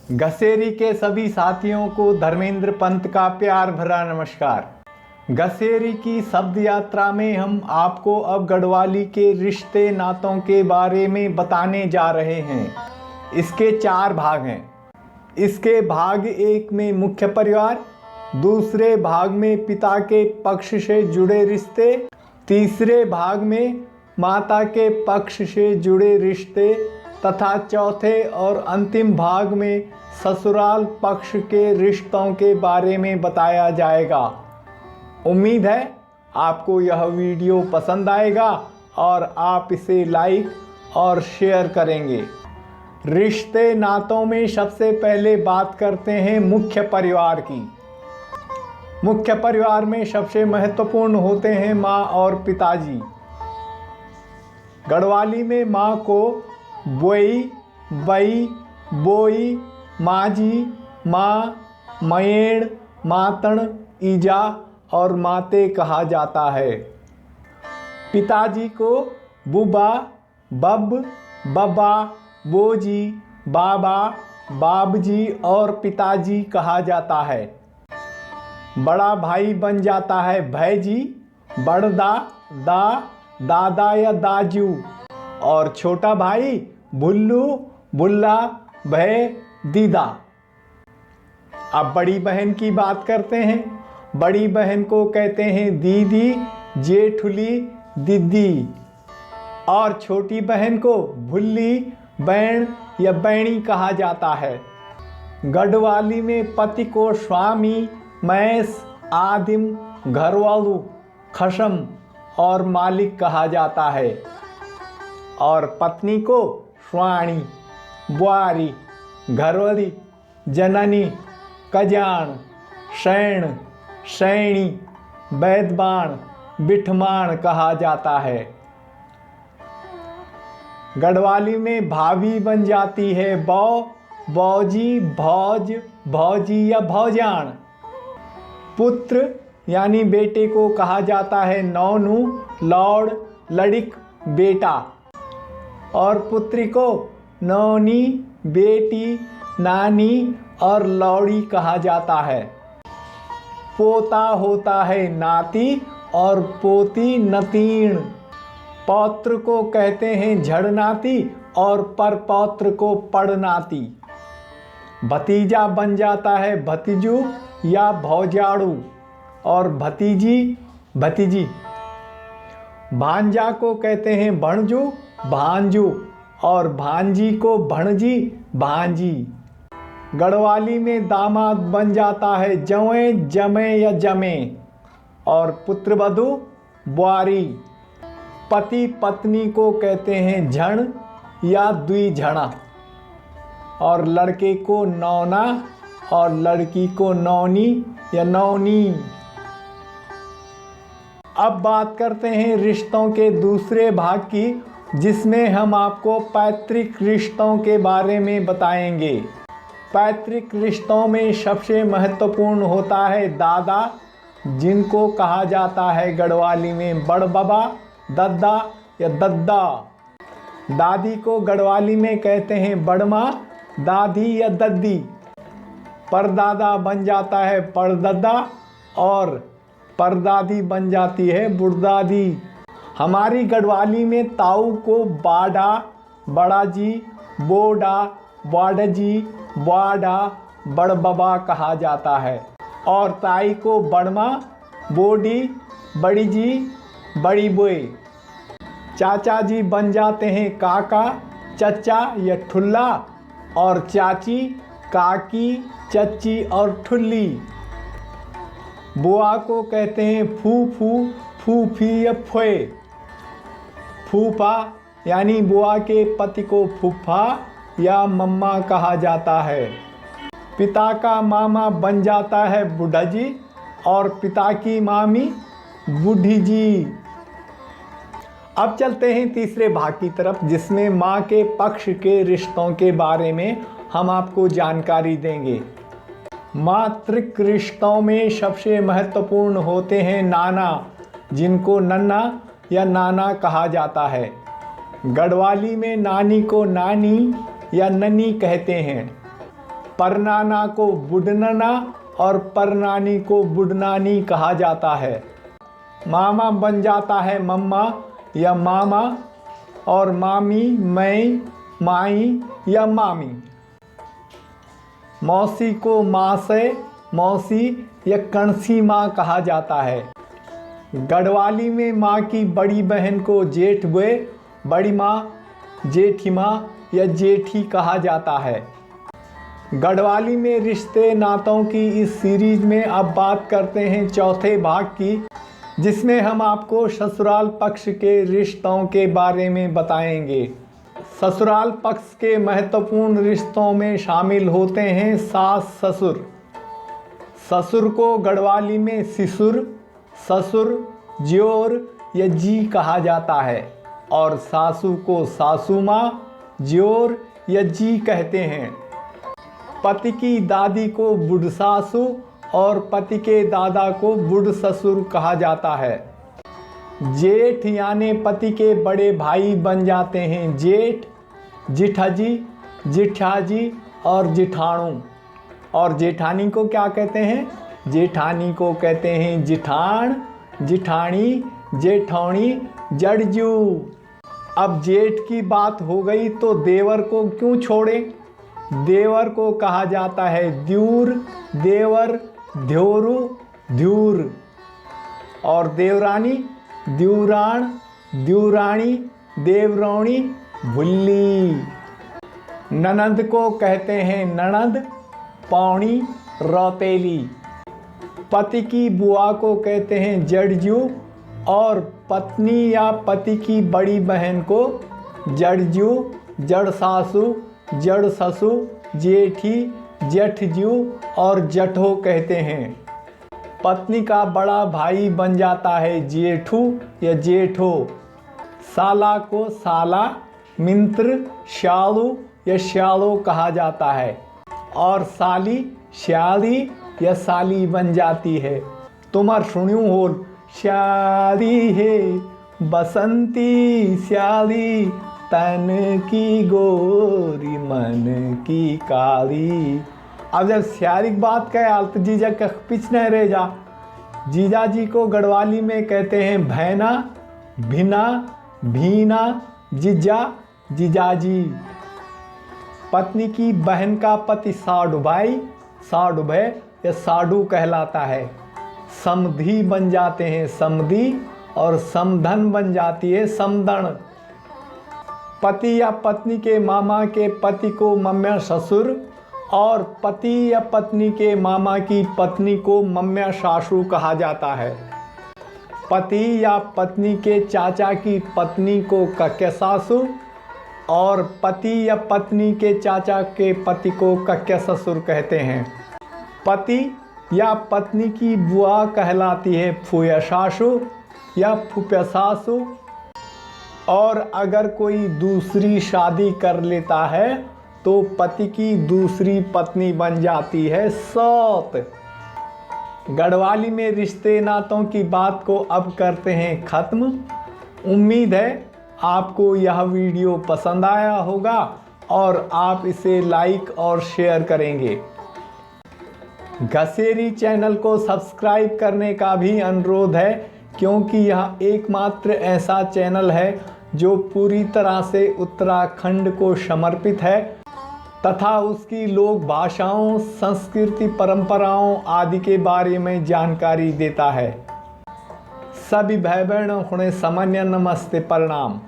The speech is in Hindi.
गसेरी के सभी साथियों को धर्मेंद्र पंत का प्यार भरा नमस्कार। गसेरी की शब्द यात्रा में हम आपको अब गढ़वाली के रिश्ते नातों के बारे में बताने जा रहे हैं। इसके 4 भाग हैं। इसके भाग 1 में मुख्य परिवार, दूसरे भाग में पिता के पक्ष से जुड़े रिश्ते, तीसरे भाग में माता के पक्ष से जुड़े रिश्ते तथा चौथे और अंतिम भाग में ससुराल पक्ष के रिश्तों के बारे में बताया जाएगा। उम्मीद है आपको यह वीडियो पसंद आएगा और आप इसे लाइक और शेयर करेंगे। रिश्ते नातों में सबसे पहले बात करते हैं मुख्य परिवार की। मुख्य परिवार में सबसे महत्वपूर्ण होते हैं माँ और पिताजी। गढ़वाली में माँ को बोई, बई, बोई, माजी, माँ, मयेड़, मातण, ईजा और माते कहा जाता है। पिताजी को बुबा, बब, बबा, बोजी, बाबा, बाबजी और पिताजी कहा जाता है। बड़ा भाई बन जाता है भैजी, बड़दा, दादा या दाजू और छोटा भाई भुल्लू, बुल्ला, भै, दीदा। अब बड़ी बहन की बात करते हैं। बड़ी बहन को कहते हैं दीदी, जेठुली, दीदी और छोटी बहन को भुल्ली, बैण या बैणी कहा जाता है। गढ़वाली में पति को स्वामी, मैस, आदिम, घरवालू, खशम और मालिक कहा जाता है और पत्नी को स्वाणी, बुआरी, घरवाली, जननी, कजान, शैण, शैणी, बैदबाण, बिठमाण कहा जाता है। गढ़वाली में भाभी बन जाती है बौ, बौजी, भौज, भौजी या भौजान। पुत्र यानी बेटे को कहा जाता है नौनू, लौड़, लड़िक, बेटा और पुत्री को नौनी, बेटी, नानी और लौड़ी कहा जाता है। पोता होता है नाती और पोती नतीण। पौत्र को कहते हैं झड़नाती और परपौत्र को पड़नाती। भतीजा बन जाता है भतीजू या भौजाड़ू और भतीजी, भतीजी। भांजा को कहते हैं भणजू, भांजू और भांजी को भणजी, भांजी। गढ़वाली में दामाद बन जाता है जवे, जमे या जमे और पुत्रवधू बुआरी। पति पत्नी को कहते हैं झण या द्विझणा और लड़के को नौना और लड़की को नौनी या नौनी। अब बात करते हैं रिश्तों के दूसरे भाग की, जिसमें हम आपको पैतृक रिश्तों के बारे में बताएंगे। पैतृक रिश्तों में सबसे महत्वपूर्ण होता है दादा, जिनको कहा जाता है गढ़वाली में बड़बबा, दद्दा या दद्दा। दादी को गढ़वाली में कहते हैं बड़मा, दादी या दद्दी। परदादा बन जाता है परदद्दा और परदादी बन जाती है बुढ़दादी। हमारी गढ़वाली में ताऊ को बाडा, बड़ाजी, बोडा, बाडजी, बाडा, बड़बबा कहा जाता है और ताई को बड़मा, बोडी, बड़ी जी, बड़ी बोई। चाचा जी बन जाते हैं काका, चचा या ठुल्ला और चाची, काकी, चच्ची और ठुल्ली। बुआ को कहते हैं फूफू, फूफी या फुए। फूफा यानी बुआ के पति को फूफा या मम्मा कहा जाता है। पिता का मामा बन जाता है बुढ़ा जी और पिता की मामी बूढ़ी जी। अब चलते हैं तीसरे भाग की तरफ, जिसमें माँ के पक्ष के रिश्तों के बारे में हम आपको जानकारी देंगे। मातृक रिश्तों में सबसे महत्वपूर्ण होते हैं नाना, जिनको नन्ना या नाना कहा जाता है। गढ़वाली में नानी को नानी या ननी कहते हैं। परनाना को बुडनना और परनानी को बुडनानी कहा जाता है। मामा बन जाता है मम्मा या मामा, और मामी मई, माई या मामी। मौसी को मासे, मौसी या कणसी माँ कहा जाता है। गढ़वाली में माँ की बड़ी बहन को जेठ बुए, बड़ी माँ, जेठी माँ या जेठी कहा जाता है। गढ़वाली में रिश्ते नातों की इस सीरीज में अब बात करते हैं चौथे भाग की, जिसमें हम आपको ससुराल पक्ष के रिश्तों के बारे में बताएंगे। ससुराल पक्ष के महत्वपूर्ण रिश्तों में शामिल होते हैं सास ससुर। ससुर को गढ़वाली में सिसुर, ससुर, ज्योर या जी कहा जाता है, और सासू को सासू माँ, ज्योर या जी कहते हैं। पति की दादी को बुढ़ सासू और पति के दादा को बुढ़ ससुर कहा जाता है। जेठ यानी पति के बड़े भाई बन जाते हैं जेठ, जिठाजी, जिठाजी और जिठाणु। और जेठानी को क्या कहते हैं? जेठानी को कहते हैं जिठान, जिठानी, जेठौनी, जड़जू। अब जेठ की बात हो गई तो देवर को क्यों छोड़ें? देवर को कहा जाता है द्यूर, देवर, ध्योरू, ध्यूर। और देवरानी, द्यूराण, द्यूराणी, देवरौणी, भुल्ली। ननद को कहते हैं ननद, पौणी, रौतेली। पति की बुआ को कहते हैं जड़जू, और पत्नी या पति की बड़ी बहन को जड़जू, जड़ सासू, जड़ ससु, जेठी, जेठजू और जठो कहते हैं। पत्नी का बड़ा भाई बन जाता है जेठू या जेठो। साला को साला, मिंत्र, शालू या शालो कहा जाता है, और साली श्याली या साली बन जाती है। तुम्हार सुनियो होल, श्याली है बसंती श्याली, तन की गोरी मन की काली। अब जब श्यारी की बात कहे तो जीजा का पीछे रह जा। जीजा जी को गढ़वाली में कहते हैं भैना, भिना, भीना, जीजा, जीजाजी। पत्नी की बहन का पति साडू भाई, साडू भाई या साडू कहलाता है। समधी बन जाते हैं समधी, और समधन बन जाती है समधन। पति या पत्नी के मामा के पति को मम्या ससुर, और पति या पत्नी के मामा की पत्नी को मम्या सासू कहा जाता है। पति या पत्नी के चाचा की पत्नी को कक्या सासू, और पति या पत्नी के चाचा के पति को कक्या ससुर कहते हैं। पति या पत्नी की बुआ कहलाती है फूया सासू या फूफा सासू। और अगर कोई दूसरी शादी कर लेता है तो पति की दूसरी पत्नी बन जाती है सौत। गढ़वाली में रिश्ते नातों की बात को अब करते हैं ख़त्म। उम्मीद है आपको यह वीडियो पसंद आया होगा और आप इसे लाइक और शेयर करेंगे। घसेरी चैनल को सब्सक्राइब करने का भी अनुरोध है, क्योंकि यह एकमात्र ऐसा चैनल है जो पूरी तरह से उत्तराखंड को समर्पित है तथा उसकी लोक भाषाओं, संस्कृति, परंपराओं आदि के बारे में जानकारी देता है। सभी भाई बहनों को सामान्य नमस्ते, प्रणाम।